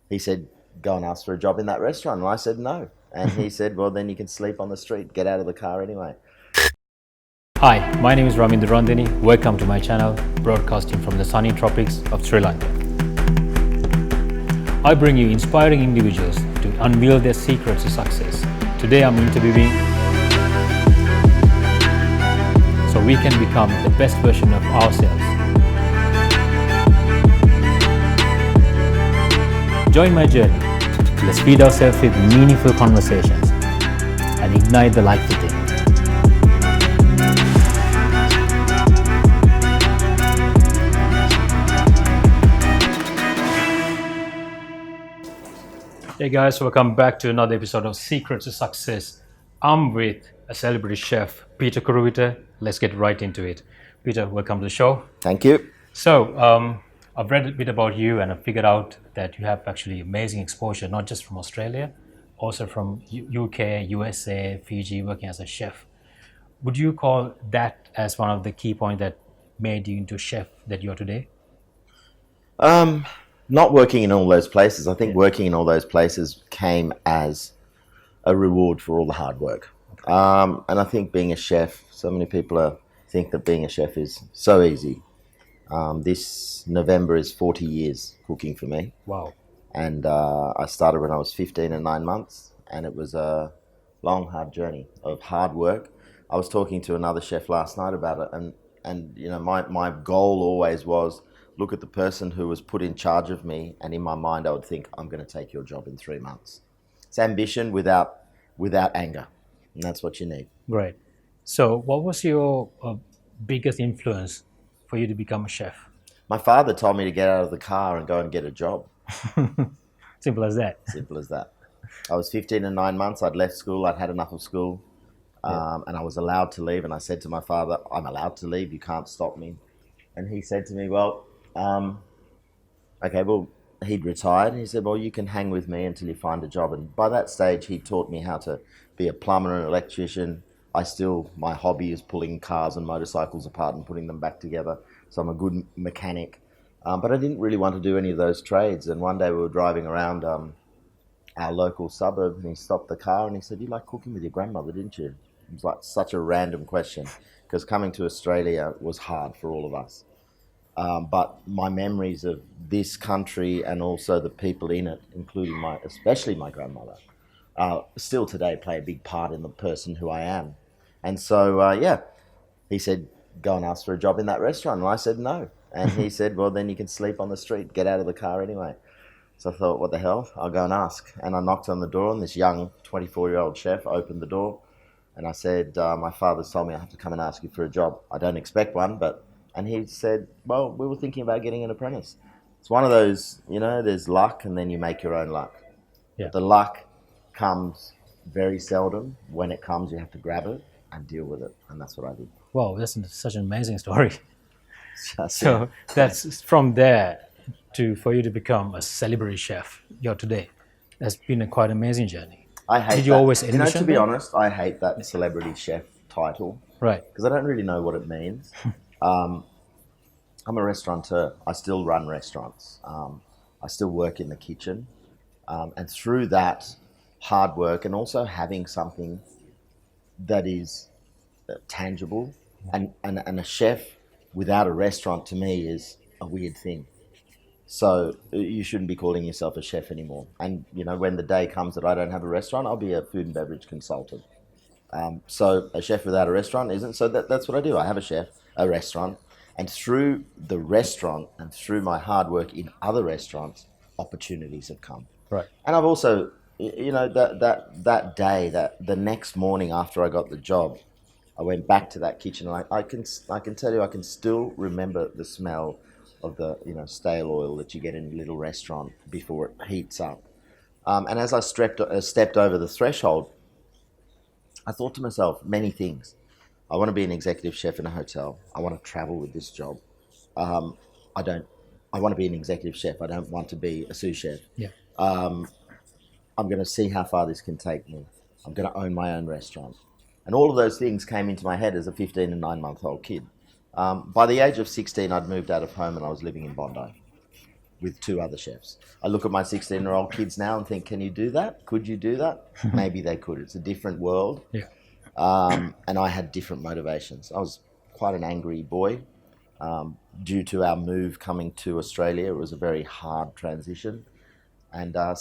he said, go and ask for a job in that restaurant. And I said, no. And he said, well, then you can sleep on the street, get out of the car anyway. Hi, my name is Ramindu Randeni. Welcome to my channel, broadcasting from the sunny tropics of Sri Lanka. I bring you inspiring individuals to unveil their secrets to success. Today I'm interviewing so we can become the best version of ourselves. Join my journey. Let's feed ourselves with meaningful conversations and ignite the life within. Hey guys, welcome back to another episode of Secrets to Success. I'm with a celebrity chef, Peter Kuruvita. Let's get right into it. Peter, welcome to the show. Thank you. So, I've read a bit about you and I figured out that you have actually amazing exposure, not just from Australia, also from UK, USA, Fiji, working as a chef. Would you call that as one of the key points that made you into chef that you are today? Not working in all those places. I think working in all those places came as a reward for all the hard work. And I think being a chef, so many people think that being a chef is so easy. This November is 40 years cooking for me. Wow. And I started when I was 15 and 9 months, and it was a long, hard journey of hard work. I was talking to another chef last night about it, and you know, my goal always was, look at the person who was put in charge of me, and in my mind I would think, I'm going to take your job in 3 months. It's ambition without anger, and that's what you need. Great. So what was your biggest influence for you to become a chef? My father told me to get out of the car and go and get a job. Simple as that. Simple as that. I was 15 and 9 months. I'd left school. I'd had enough of school, and I was allowed to leave. And I said to my father, I'm allowed to leave. You can't stop me. And he said to me, well, okay, well, he'd retired. And he said, well, you can hang with me until you find a job. And by that stage, he taught me how to be a plumber and an electrician. My hobby is pulling cars and motorcycles apart and putting them back together. So I'm a good mechanic. But I didn't really want to do any of those trades. And one day we were driving around our local suburb, and he stopped the car and he said, you like cooking with your grandmother, didn't you? It was like such a random question, because coming to Australia was hard for all of us. But my memories of this country and also the people in it, including especially my grandmother, still today play a big part in the person who I am. And so, he said, go and ask for a job in that restaurant. And I said, no. And he said, well, then you can sleep on the street, get out of the car anyway. So I thought, what the hell? I'll go and ask. And I knocked on the door, and this young 24-year-old chef opened the door. And I said, my father's told me I have to come and ask you for a job. I don't expect one, but... And he said, well, we were thinking about getting an apprentice. It's one of those, you know, there's luck and then you make your own luck. Yeah. The luck comes very seldom. When it comes, you have to grab it and deal with it. And that's what I did. Wow, that's such an amazing story. Just, So that's from there for you to become a celebrity chef you're today. That's been a quite amazing journey. I hate Did you that. always You know, envision to be that? honest, I hate that celebrity chef title. Right. Because I don't really know what it means. I'm a restaurateur. I still run restaurants. I still work in the kitchen. And through that hard work and also having something that is tangible, and a chef without a restaurant to me is a weird thing. So you shouldn't be calling yourself a chef anymore. And, you know, when the day comes that I don't have a restaurant, I'll be a food and beverage consultant. So a chef without a restaurant isn't. So that's what I do. I have a restaurant. And through the restaurant and through my hard work in other restaurants, opportunities have come. Right. And I've also, you know, that day, the next morning after I got the job, I went back to that kitchen, and I can tell you, I can still remember the smell of the, you know, stale oil that you get in a little restaurant before it heats up. And as I stepped over the threshold, I thought to myself many things. I want to be an executive chef in a hotel. I want to travel with this job. I want to be an executive chef. I don't want to be a sous chef. Yeah. I'm going to see how far this can take me. I'm going to own my own restaurant. And all of those things came into my head as a 15 and 9-month-old kid. By the age of 16, I'd moved out of home and I was living in Bondi. with 2 other chefs. I look at my 16-year-old kids now and think, can you do that? Could you do that? Maybe they could. It's a different world. Yeah. And I had different motivations. I was quite an angry boy. Due to our move coming to Australia, it was a very hard transition. And I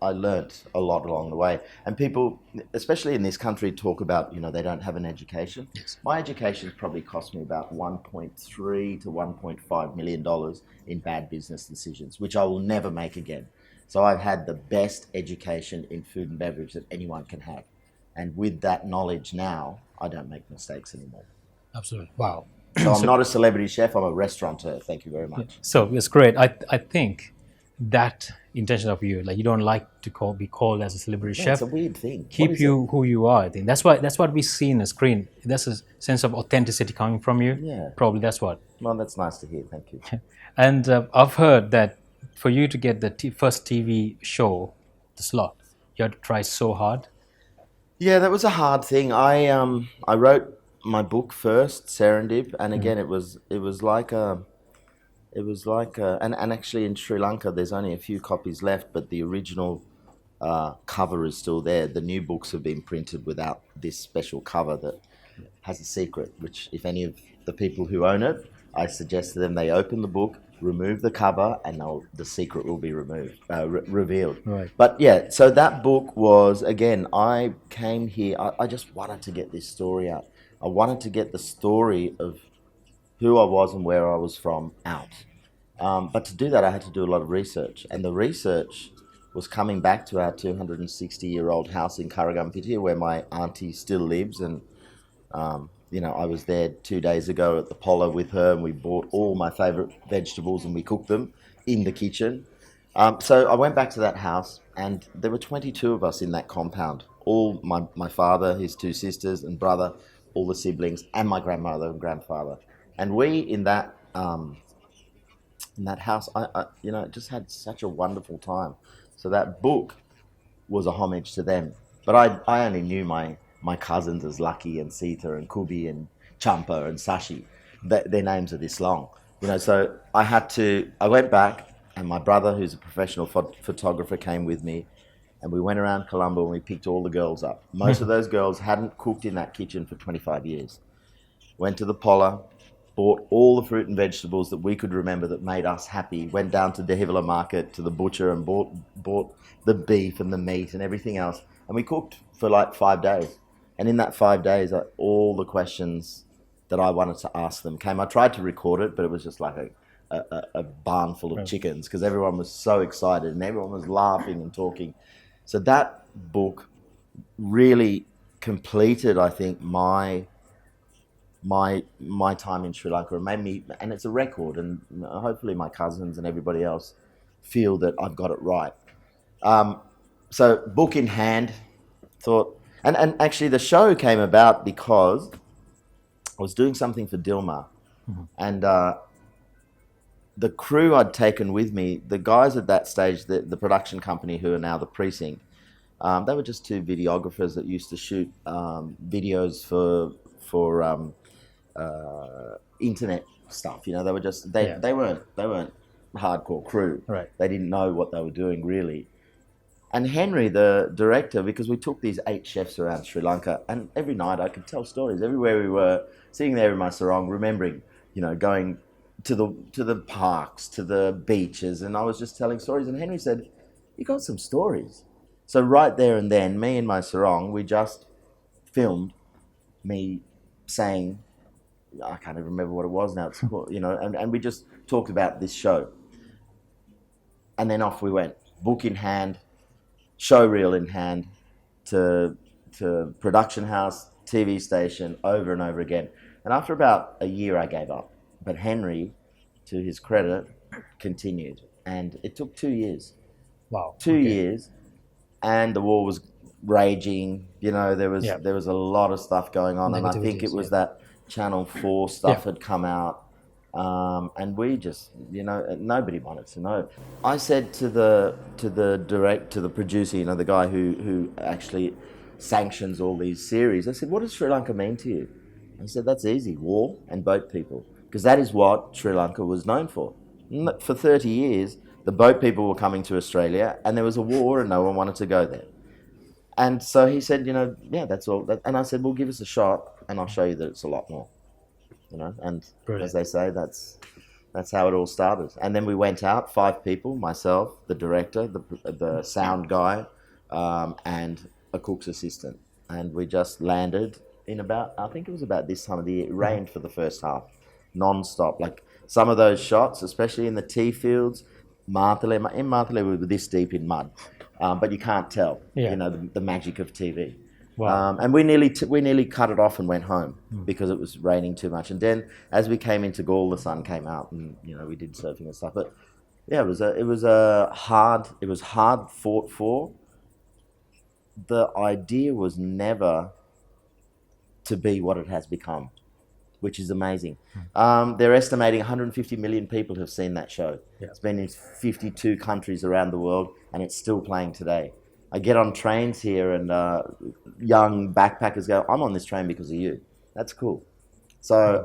learnt a lot along the way. And people, especially in this country, talk about, they don't have an education. Yes. My education probably cost me about $1.3 to $1.5 million in bad business decisions, which I will never make again. So I've had the best education in food and beverage that anyone can have. And with that knowledge now, I don't make mistakes anymore. Absolutely. Wow. So I'm not a celebrity chef, I'm a restaurateur. Thank you very much. So it's great. I think that intention of you, like you don't like to be called as a celebrity chef. It's a weird thing. Keep you who you are. I think that's what we see in the screen. There's a sense of authenticity coming from you. Yeah. Probably that's what. Well, that's nice to hear. Thank you. And I've heard that for you to get the first TV show, the slot, you had to try so hard. Yeah, that was a hard thing. I wrote my book first, Serendip, and again it was like and actually in Sri Lanka there's only a few copies left, but the original cover is still there. The new books have been printed without this special cover that has a secret, which if any of the people who own it, I suggest to them they open the book, remove the cover, and the secret will be revealed. Right. But yeah, so that book was, again, I came here, I just wanted to get this story out. I wanted to get the story of who I was and where I was from out. But to do that, I had to do a lot of research. And the research was coming back to our 260-year-old house in Kuruvita, where my auntie still lives. And, I was there 2 days ago at the Polar with her, and we bought all my favourite vegetables and we cooked them in the kitchen. So I went back to that house, and there were 22 of us in that compound. All my father, his 2 sisters and brother, all the siblings, and my grandmother and grandfather. And we in that house, I just had such a wonderful time. So that book was a homage to them. But I only knew my cousins as Lucky and Sita and Kubi and Champa and Sashi. Their names are this long. So I went back, and my brother, who's a professional photographer, came with me. And we went around Colombo and we picked all the girls up. Most of those girls hadn't cooked in that kitchen for 25 years. Went to the Polar, bought all the fruit and vegetables that we could remember that made us happy. Went down to Dehivila Market to the butcher and bought the beef and the meat and everything else. And we cooked for like 5 days. And in that 5 days, all the questions that I wanted to ask them came. I tried to record it, but it was just like a barn full of chickens because everyone was so excited and everyone was laughing and talking. So that book really completed, I think, my time in Sri Lanka. It made me, and it's a record, and hopefully my cousins and everybody else feel that I've got it right. So book in hand, thought, and actually the show came about because I was doing something for Dilma, and the crew I'd taken with me, the guys at that stage, the production company who are now the Precinct, they were just 2 videographers that used to shoot videos for internet stuff. They were just they weren't hardcore crew. Right. They didn't know what they were doing really. And Henry, the director, because we took these 8 chefs around Sri Lanka, and every night I could tell stories. Everywhere we were, sitting there in my sarong, remembering, going to the parks, to the beaches, and I was just telling stories. And Henry said, "You got some stories." So right there and then, me and my sarong, we just filmed me saying, I can't even remember what it was now. It's cool, and we just talked about this show. And then off we went, book in hand, show reel in hand, to production house, TV station, over and over again. And after about a year, I gave up. But Henry, to his credit, continued. And it took 2 years. Wow. 2 years. And the war was raging. There was a lot of stuff going on. And I think it was that Channel 4 stuff had come out. And we just, nobody wanted to know. I said to the producer, the guy who actually sanctions all these series, I said, "What does Sri Lanka mean to you?" He said, "That's easy, war and boat people." Because that is what Sri Lanka was known for. For 30 years, the boat people were coming to Australia, and there was a war, and no one wanted to go there. And so he said, yeah, that's all. And I said, well, give us a shot, and I'll show you that it's a lot more. And as Brilliant. they say, that's how it all started. And then we went out, 5 people, myself, the director, the sound guy, and a cook's assistant. And we just landed in I think it was about this time of the year. It rained for the first half, non-stop. Like some of those shots, especially in the tea fields, in Marthalee we were this deep in mud. But you can't tell, the magic of TV. Wow. And we nearly cut it off and went home because it was raining too much. And then as we came into Gaul, the sun came out, and we did surfing and stuff. But yeah, it was hard fought for. The idea was never to be what it has become, which is amazing. They're estimating 150 million people have seen that show. Yeah. It's been in 52 countries around the world, and it's still playing today. I get on trains here, and young backpackers go, "I'm on this train because of you." That's cool. So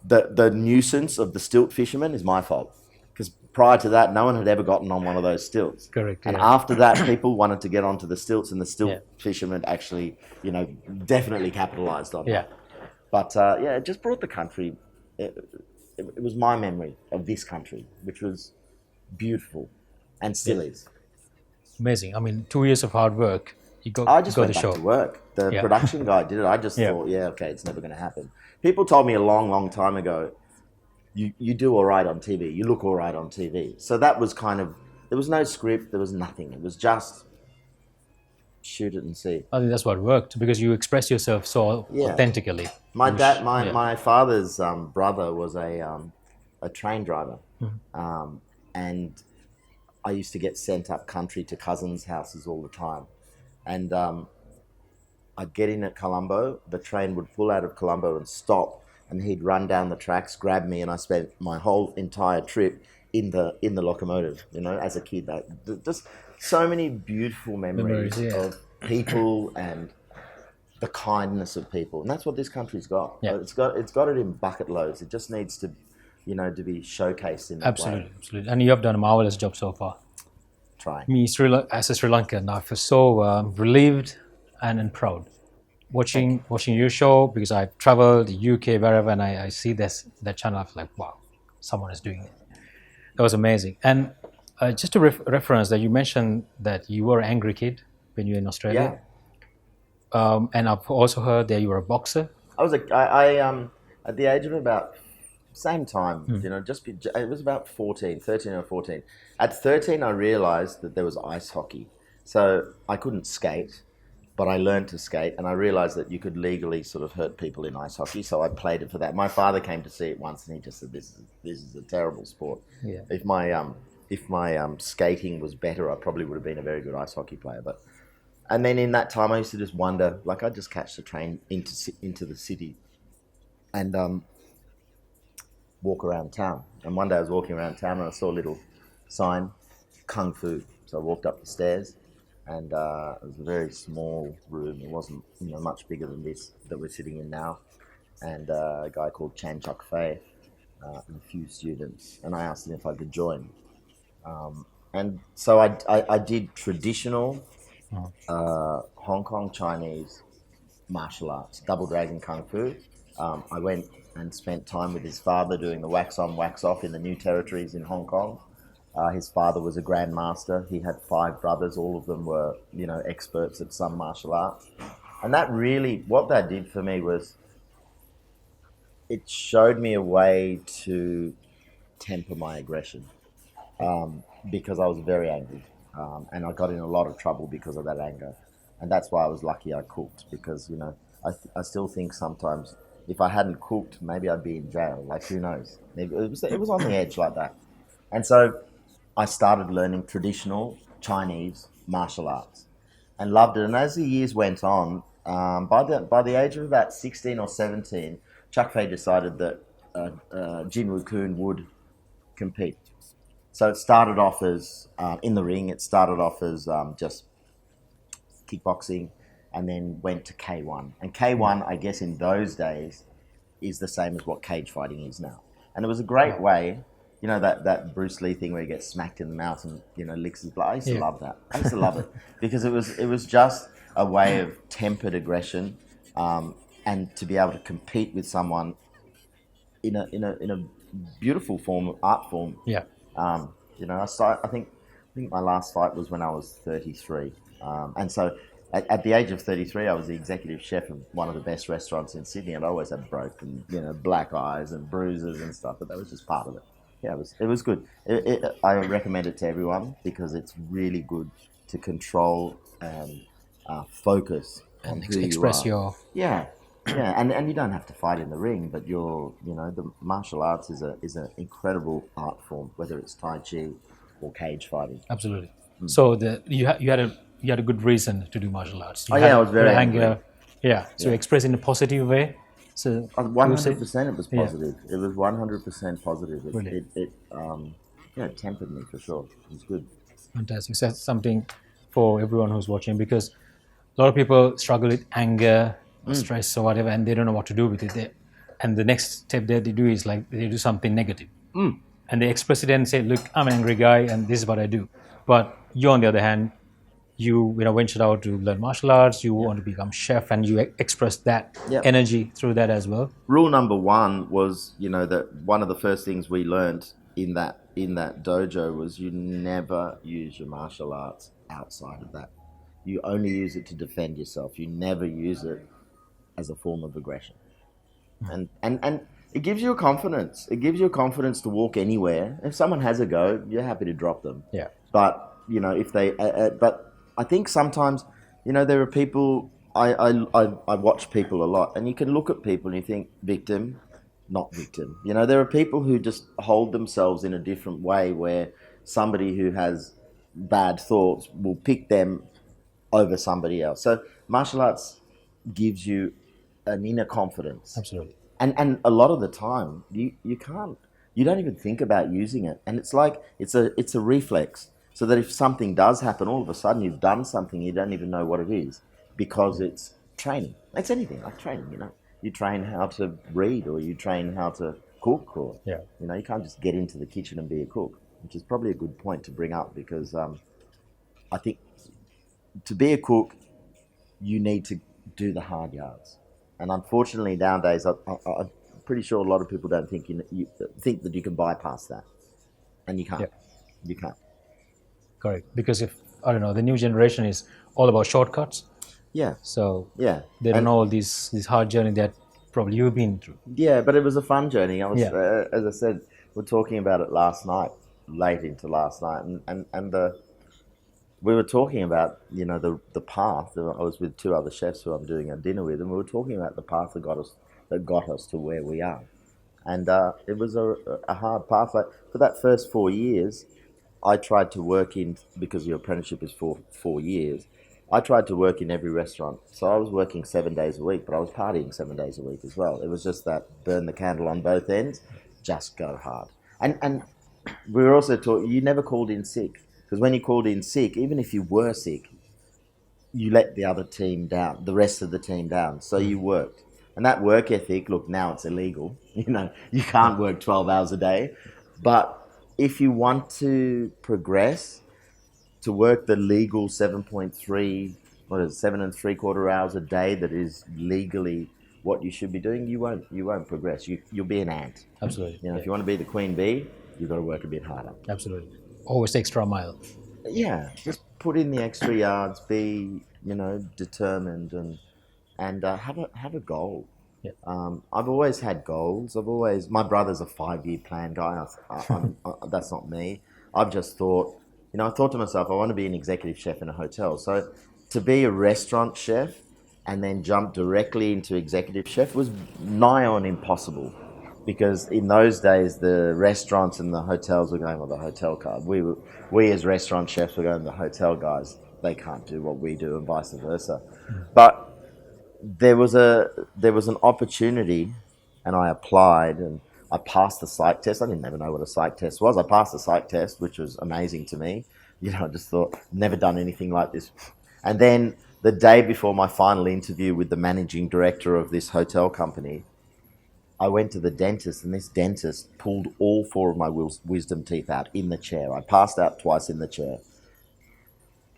the nuisance of the stilt fishermen is my fault, because prior to that, no one had ever gotten on one of those stilts. Correct. And Yeah. after that, people wanted to get onto the stilts, and the stilt fishermen actually, definitely capitalized on Yeah. that. But it just brought the country. It was my memory of this country, which was beautiful, and still is. Amazing. I mean, 2 years of hard work. I just got went the back show. to work. The Yeah. production guy did it. I just thought, okay, it's never going to happen. People told me a long, long time ago, you do all right on TV. You look all right on TV. So that was kind of, there was no script. There was nothing. It was just shoot it and see. I think that's what worked, because you express yourself so authentically. My father's brother was a train driver, and I used to get sent up country to cousins' houses all the time, and I'd get in at Colombo. The train would pull out of Colombo and stop, and he'd run down the tracks, grab me, and I spent my whole entire trip in the locomotive. As a kid, just so many beautiful memories of people and the kindness of people, and that's what this country's got. Yeah. It's got it in bucket loads. It just needs to, to be showcased in that way. Absolutely. And you have done a marvelous job so far. Trying. Me, as a Sri Lankan, I feel so relieved and proud watching your show, because I've traveled the UK, wherever, and I see that channel. I feel like, wow, someone is doing it. That was amazing. And just to reference that, you mentioned that you were an angry kid when you were in Australia. Yeah. And I've also heard that you were a boxer. I at the age of about same time, it was about 13 or 14. At 13, I realized that there was ice hockey. So I couldn't skate, but I learned to skate, and I realized that you could legally sort of hurt people in ice hockey. So I played it for that. My father came to see it once, and he just said, "This is a terrible sport. Yeah. If my skating was better, I probably would have been a very good ice hockey player." And then in that time, I used to just wonder, like, I'd just catch the train into the city, and walk around town. And one day I was walking around town, and I saw a little sign, Kung Fu. So I walked up the stairs, and it was a very small room. It wasn't much bigger than this that we're sitting in now. And a guy called Chan Chok Fei and a few students, and I asked him if I could join. And so I did traditional Hong Kong Chinese martial arts, double dragon kung fu. I went and spent time with his father doing the wax on, wax off in the New Territories in Hong Kong. His father was a grandmaster. He had 5 brothers. All of them were, experts at some martial arts. And that really, what that did for me was, it showed me a way to temper my aggression, because I was very angry. And I got in a lot of trouble because of that anger. And that's why I was lucky I cooked, because, I still think sometimes if I hadn't cooked, maybe I'd be in jail. Like, who knows? It was on the edge like that. And so I started learning traditional Chinese martial arts and loved it. And as the years went on, by the age of about 16 or 17, Chuck Fei decided that Jin Woo Kun would compete. So it started off as, in the ring, it started off as just kickboxing, and then went to K1. And K1, I guess, in those days, is the same as what cage fighting is now. And it was a great way you know, that Bruce Lee thing where he gets smacked in the mouth and, you know, licks his blood. I used to Yeah. love that. I used to love it because it was just a way of tempered aggression, and to be able to compete with someone in a beautiful form, art form. Yeah. You know, I think my last fight was when I was 33, and so at the age of 33, I was the executive chef of one of the best restaurants in Sydney, and I always had broken, you know, black eyes and bruises and stuff, but that was just part of it. Yeah, it was good. I recommend it to everyone because it's really good to control and focus on And who you express are. your Yeah, yeah, and you don't have to fight in the ring, but you know, the martial arts is an incredible art form, whether it's Tai Chi or cage fighting. absolutely. So you had a good reason to do martial arts. Oh You yeah, I had was very angry. anger. Yeah. So you Yeah, express in a positive way. So one you would say, hundred percent. It was yeah, positive. It was 100% positive. brilliant. You know, tempered me for sure. It was good. Fantastic. So that's something for everyone who's watching because a lot of people struggle with anger or stress or whatever, and they don't know what to do with it. And the next step that they do is like they do something negative, and they express it and say, "Look, I'm an angry guy, and this is what I do." But you, on the other hand, you know ventured out to learn martial arts. You want to become chef, and you express that Yep. energy through that as well. Rule number one was, you know, that one of the first things we learned in that dojo was you never use your martial arts outside of that. You only use it to defend yourself. You never use it as a form of aggression. And it gives you a confidence. It gives you a confidence to walk anywhere. If someone has a go, you're happy to drop them. Yeah. But you know, if they, but I think sometimes, you know, there are people. I watch people a lot, and you can look at people and you think victim, not victim. You know, there are people who just hold themselves in a different way, where somebody who has bad thoughts will pick them over somebody else. So martial arts gives you an inner confidence, Absolutely. and a lot of the time you don't even think about using it, and it's like it's a reflex, so that if something does happen, all of a sudden you've done something you don't even know what it is because it's training. It's anything like training, you know. You train how to read, or you train how to cook, or Yeah. you know, you can't just get into the kitchen and be a cook, which is probably a good point to bring up because I think to be a cook you need to do the hard yards. And unfortunately, nowadays, I'm pretty sure a lot of people don't think you think that you can bypass that, and you can't. Yeah. You can't. Correct. Because if I don't know, the new generation is all about shortcuts. Yeah, So yeah, they don't and know all this hard journey that probably you've been through. yeah. But it was a fun journey. I was, Yeah. as I said, we're talking about it last night, late into last night, and we were talking about, you know, the path. I was with two other chefs who I'm doing a dinner with, and we were talking about the path that got us to where we are. And it was a hard path. Like for that first 4 years, I tried to work in, because your apprenticeship is for 4 years. I tried to work in every restaurant, so I was working 7 days a week, but I was partying 7 days a week as well. It was just that burn the candle on both ends, just go hard. And we were also taught you never called in sick, because when you called in sick, even if you were sick, you let the other team down, the rest of the team down. So you worked. And that work ethic, look, now it's illegal. You know, you can't work 12 hours a day. But if you want to progress, to work the legal 7.3, what is it, 7.75 hours a day that is legally what you should be doing, you won't progress. You'll be an ant. Absolutely. You know, Yeah. if you want to be the queen bee, you've got to work a bit harder. Absolutely. Always the extra mile. Yeah, just put in the extra yards. Be, you know, determined, and have a goal. Yeah. I've always had goals. My brother's a 5-year plan guy. That's not me. I've just thought, you know, I thought to myself, I want to be an executive chef in a hotel. So to be a restaurant chef and then jump directly into executive chef was nigh on impossible. Because in those days, the restaurants and the hotels were going with the hotel card. We as restaurant chefs were going, the hotel guys, they can't do what we do, and vice versa. But there was an opportunity, and I applied, and I passed the psych test. I didn't ever know what a psych test was. I passed the psych test, which was amazing to me. You know, I just thought, never done anything like this. And then the day before my final interview with the managing director of this hotel company, I went to the dentist, and this dentist pulled all 4 of my wisdom teeth out in the chair. I passed out twice in the chair.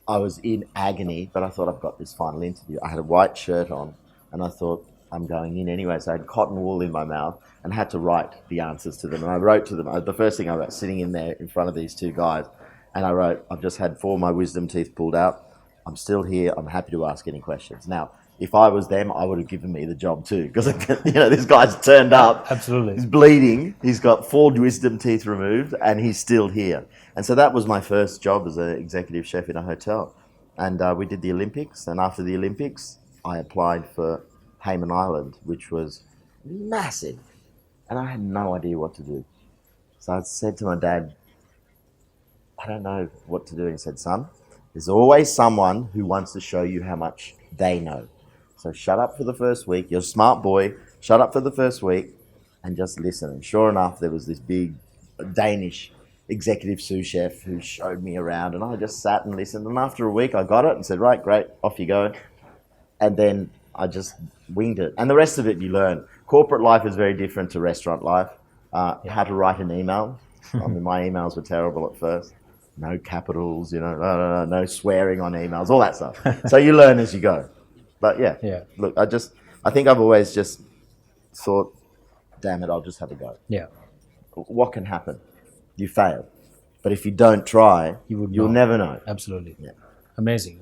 I was in agony, but I thought, I've got this final interview. I had a white shirt on, and I thought, I'm going in anyway. So I had cotton wool in my mouth and had to write the answers to them. And I wrote to them. The first thing I wrote, sitting in there in front of these 2 guys, and I wrote, I've just had 4 of my wisdom teeth pulled out. I'm still here. I'm happy to ask any questions. Now, if I was them, I would have given me the job too, because this guy's turned up. Absolutely. He's bleeding. He's got 4 wisdom teeth removed, and he's still here. And so that was my first job as an executive chef in a hotel. And we did the Olympics, and after the Olympics, I applied for Hayman Island, which was massive, and I had no idea what to do. So I said to my dad, I don't know what to do. And he said, son, there's always someone who wants to show you how much they know. So shut up for the first week. You're a smart boy. Shut up for the first week and just listen. And sure enough, there was this big Danish executive sous chef who showed me around, and I just sat and listened. And after a week, I got it and said, right, great, off you go. And then I just winged it. And the rest of it you learn. Corporate life is very different to restaurant life. How to write an email. I mean, my emails were terrible at first. No capitals, no swearing on emails, all that stuff. So you learn as you go. But yeah. Look, I think I've always just thought, damn it, I'll just have a go. Yeah. What can happen? You fail. But if you don't try, you'll never know. Absolutely. Yeah. Amazing.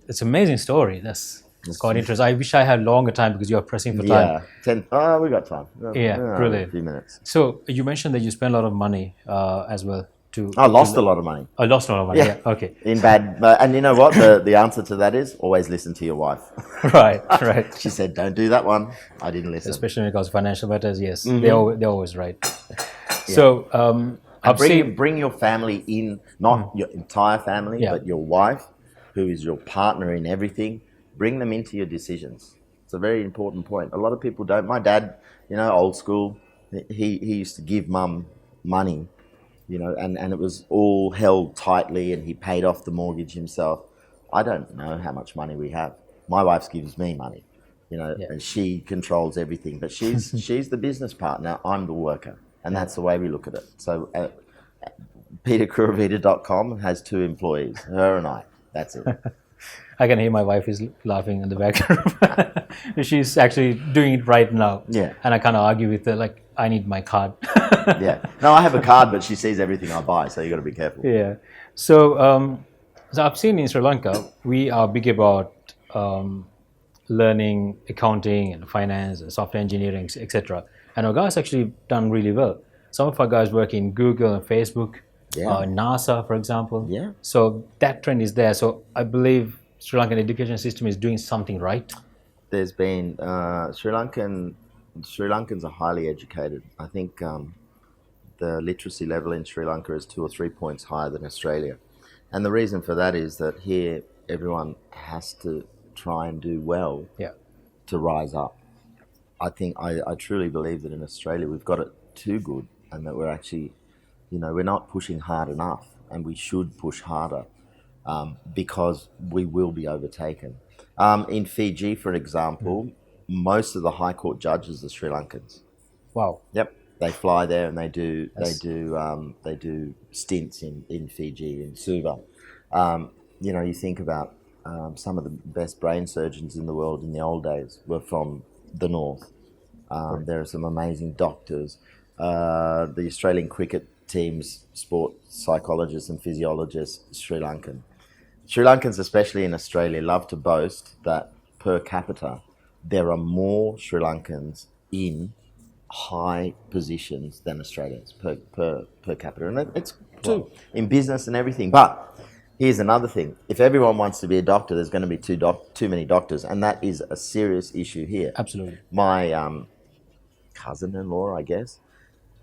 It's an amazing story. That's quite interesting. I wish I had longer time because you're pressing for time. Yeah, we got time. Brilliant. A few minutes. So you mentioned that you spent a lot of money as well. I lost a lot of money. I lost a lot of money. Yeah. Okay. In bad, and you know what? The answer to that is always listen to your wife. Right. She said, "Don't do that one." I didn't listen. Especially when it comes to financial matters. Yes, they're always right. Yeah. So bring your family in, not your entire family, but your wife, who is your partner in everything. Bring them into your decisions. It's a very important point. A lot of people don't. My dad, old school. He used to give mum money. And it was all held tightly, and he paid off the mortgage himself. I don't know how much money we have. My wife gives me money, and she controls everything. But she's the business partner. I'm the worker, and that's the way we look at it. So, PeterKuruvita.com has 2 employees, her and I. That's it. I can hear my wife is laughing in the background. She's actually doing it right now. Yeah. And I kind of argue with her, like, I need my card. Yeah. No, I have a card, but she sees everything I buy, so you got to be careful. Yeah. So I've seen in Sri Lanka, we are big about learning accounting and finance and software engineering, etc. And our guys actually done really well. Some of our guys work in Google and Facebook, NASA, for example. Yeah. So that trend is there. So I believe Sri Lankan education system is doing something right. There's been Sri Lankans are highly educated. I think the literacy level in Sri Lanka is 2 or 3 points higher than Australia. And the reason for that is that here everyone has to try and do well to rise up. I truly believe that in Australia we've got it too good, and that we're actually, we're not pushing hard enough, and we should push harder because we will be overtaken. In Fiji, for example, most of the High Court judges are Sri Lankans. Wow. Yep. They fly there and they do stints in Fiji, in Suva. You think about some of the best brain surgeons in the world in the old days were from the north. There are some amazing doctors. The Australian cricket team's sport psychologists and physiologists, Sri Lankan. Sri Lankans, especially in Australia, love to boast that per capita, there are more Sri Lankans in high positions than Australians per capita. And it's true in business and everything. But here's another thing. If everyone wants to be a doctor, there's going to be too many doctors. And that is a serious issue here. Absolutely. My cousin-in-law, I guess,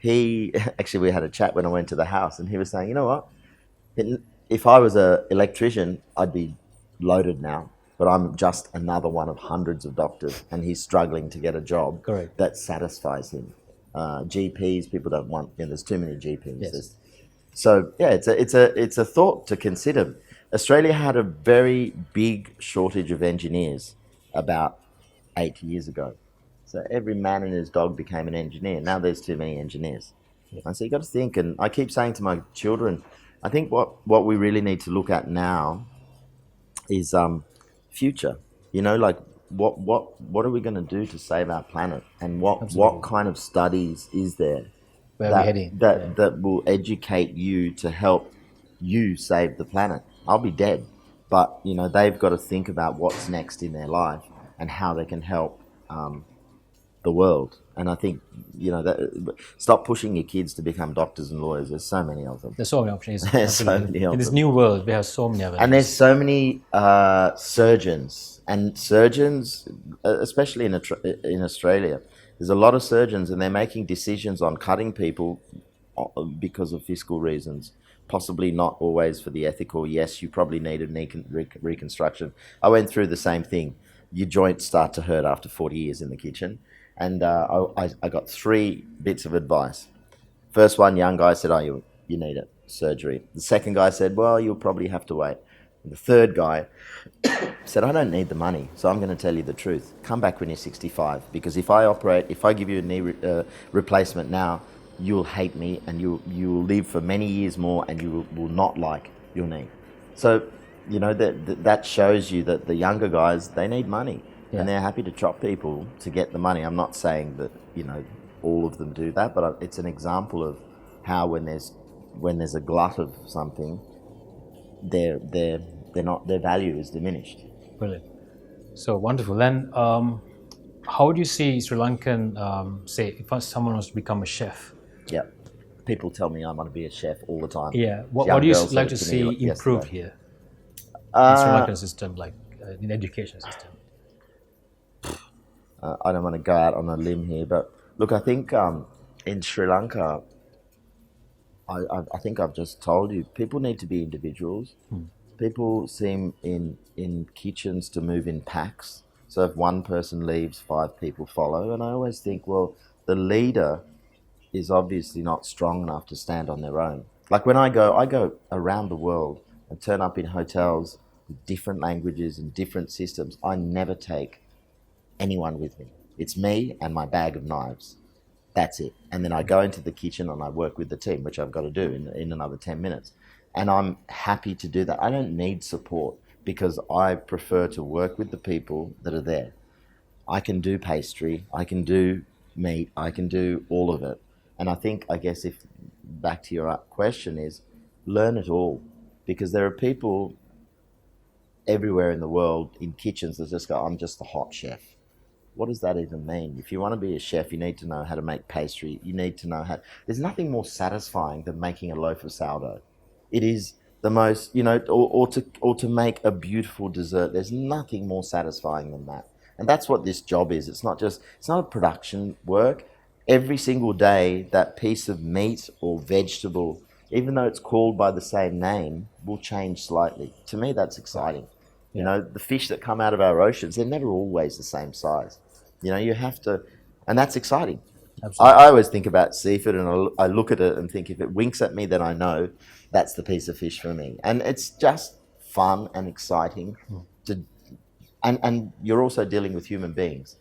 we had a chat when I went to the house, and he was saying, you know what? If I was an electrician, I'd be loaded now. But I'm just another one of hundreds of doctors, and he's struggling to get a job that satisfies him. GPs, people don't want. There's too many GPs. Yes. So it's a thought to consider. Australia had a very big shortage of engineers about 8 years ago. So every man and his dog became an engineer. Now there's too many engineers. And so you got to think, and I keep saying to my children, I think what we really need to look at now is future. You know, like what are we going to do to save our planet, and what kind of studies is there Where are we heading? that will educate you to help you save the planet? I'll be dead, but you know they've got to think about what's next in their life and how they can help the world. And I think stop pushing your kids to become doctors and lawyers. There's so many of them. There's so many options. There's so many of in this them. new world, we have so many avenues. And there's so many surgeons, especially in Australia. There's a lot of surgeons, and they're making decisions on cutting people because of fiscal reasons. Possibly not always for the ethical. Yes, you probably need a knee reconstruction. I went through the same thing. Your joints start to hurt after 40 years in the kitchen. And I got 3 bits of advice. First one, young guy said, you need it, surgery. The second guy said, well, you'll probably have to wait. And the third guy said, I don't need the money, so I'm going to tell you the truth. Come back when you're 65, because if I give you a knee replacement now, you'll hate me, and you'll live for many years more, and you will not like your knee. So, you know, that shows you that the younger guys, they need money. Yeah. And they're happy to chop people to get the money. I'm not saying that, you know, all of them do that, but it's an example of how when there's a glut of something, their value is diminished. Brilliant. So wonderful. Then, how do you see Sri Lankan, say, if someone wants to become a chef? Yeah. People tell me I want to be a chef all the time. Yeah. What do you like to see improved here in Sri Lankan system, like in the education system? I don't want to go out on a limb here, but look, I think in Sri Lanka, I think I've just told you, people need to be individuals. People seem in kitchens to move in packs. So if one person leaves, 5 people follow. And I always think, well, the leader is obviously not strong enough to stand on their own. Like when I go around the world and turn up in hotels with different languages and different systems. I never take anyone with me. It's me and my bag of knives. That's it. And then I go into the kitchen and I work with the team, which I've got to do in another 10 minutes. And I'm happy to do that. I don't need support because I prefer to work with the people that are there. I can do pastry, I can do meat, I can do all of it. And I guess if back to your question is learn it all, because there are people everywhere in the world in kitchens that just go, I'm just a hot chef. What does that even mean? If you want to be a chef, you need to know how to make pastry. You need to know how. There's nothing more satisfying than making a loaf of sourdough. It is the most, or to make a beautiful dessert. There's nothing more satisfying than that. And that's what this job is. It's not a production work. Every single day, that piece of meat or vegetable, even though it's called by the same name, will change slightly. To me, that's exciting. Yeah. The fish that come out of our oceans, they're never always the same size. You have to, and that's exciting. Absolutely. I always think about seafood and I look at it and think if it winks at me, then I know that's the piece of fish for me. And it's just fun and exciting. And you're also dealing with human beings.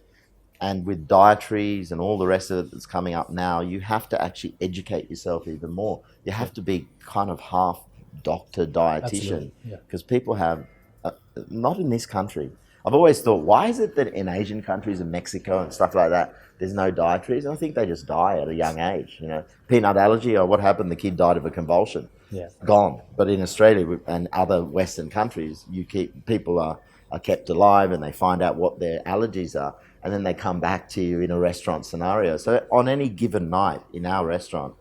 And with dietaries and all the rest of it that's coming up now, you have to actually educate yourself even more. You have to be kind of half doctor, dietitian. Because people have, not in this country. I've always thought, why is it that in Asian countries and Mexico and stuff like that, there's no dietaries? And I think they just die at a young age. Peanut allergy, or what happened? The kid died of a convulsion. Yeah. Gone. But in Australia and other Western countries, people are kept alive and they find out what their allergies are. And then they come back to you in a restaurant scenario. So on any given night in our restaurant,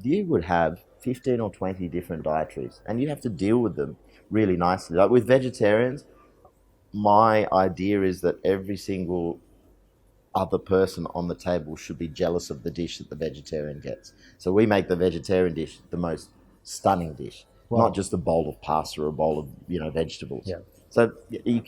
you would have 15 or 20 different dietaries. And you have to deal with them really nicely. Like with vegetarians, my idea is that every single other person on the table should be jealous of the dish that the vegetarian gets. So we make the vegetarian dish the most stunning dish, not just a bowl of pasta or a bowl of vegetables. Yeah. So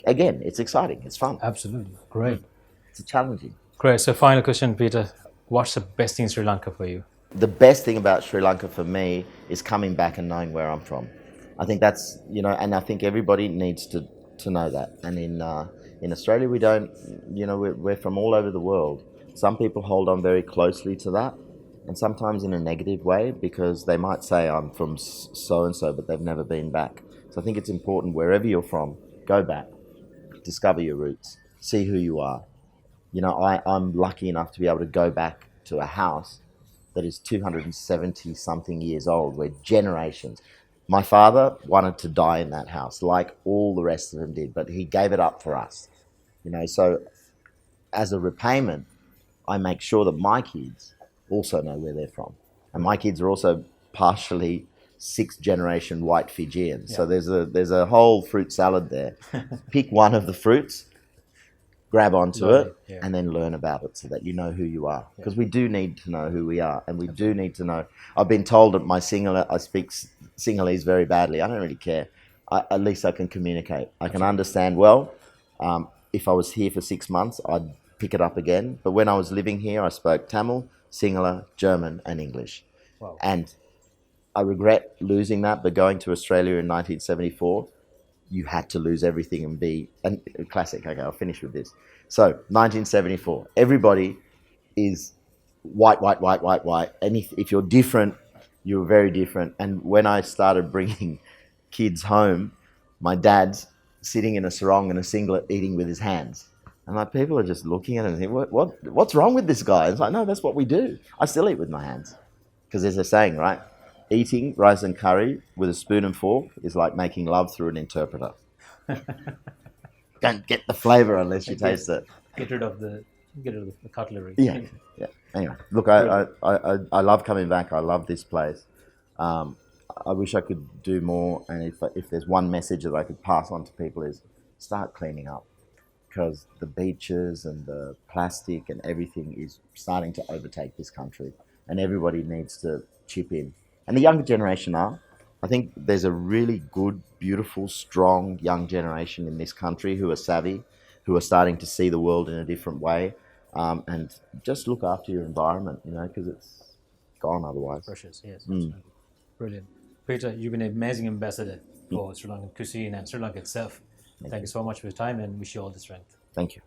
again, it's exciting, it's fun. Absolutely, great. It's challenging. Great. So final question, Peter. What's the best thing in Sri Lanka for you? The best thing about Sri Lanka for me is coming back and knowing where I'm from. I think that's and I think everybody needs to know that. And In Australia, we don't, we're from all over the world. Some people hold on very closely to that, and sometimes in a negative way, because they might say, I'm from so and so, but they've never been back. So I think it's important, wherever you're from, go back, discover your roots, see who you are. I'm lucky enough to be able to go back to a house that is 270 something years old, where generations. My father wanted to die in that house, like all the rest of them did, but he gave it up for us. So as a repayment, I make sure that my kids also know where they're from, and my kids are also partially sixth generation white Fijians. So there's a whole fruit salad there. Pick one of the fruits, grab onto it, and then learn about it so that you know who you are. Because we do need to know who we are, and we do need to know. I've been told that I speak Sinhalese very badly. I don't really care. At least I can communicate. I can understand well. If I was here for 6 months, I'd pick it up again. But when I was living here, I spoke Tamil, Sinhala, German, and English. Wow. And I regret losing that, but going to Australia in 1974, you had to lose everything and be a classic. Okay, I'll finish with this. So 1974, everybody is white. And if you're different, you're very different. And when I started bringing kids home, my dad's sitting in a sarong and a singlet eating with his hands. And like, people are just looking at it and thinking, what's wrong with this guy? It's like, no, that's what we do. I still eat with my hands. Because there's a saying, right? Eating rice and curry with a spoon and fork is like making love through an interpreter. Don't get the flavor unless you taste it. Get rid of the cutlery. Yeah. Anyway, look, I love coming back. I love this place. I wish I could do more. And if there's one message that I could pass on to people is start cleaning up. Because the beaches and the plastic and everything is starting to overtake this country. And everybody needs to chip in. And the younger generation are. I think there's a really good, beautiful, strong young generation in this country who are savvy, who are starting to see the world in a different way. And just look after your environment, because it's gone otherwise. Precious, yes. Brilliant. Peter, you've been an amazing ambassador for Sri Lankan cuisine and Sri Lanka itself. Thank you so much for your time, and wish you all the strength. Thank you.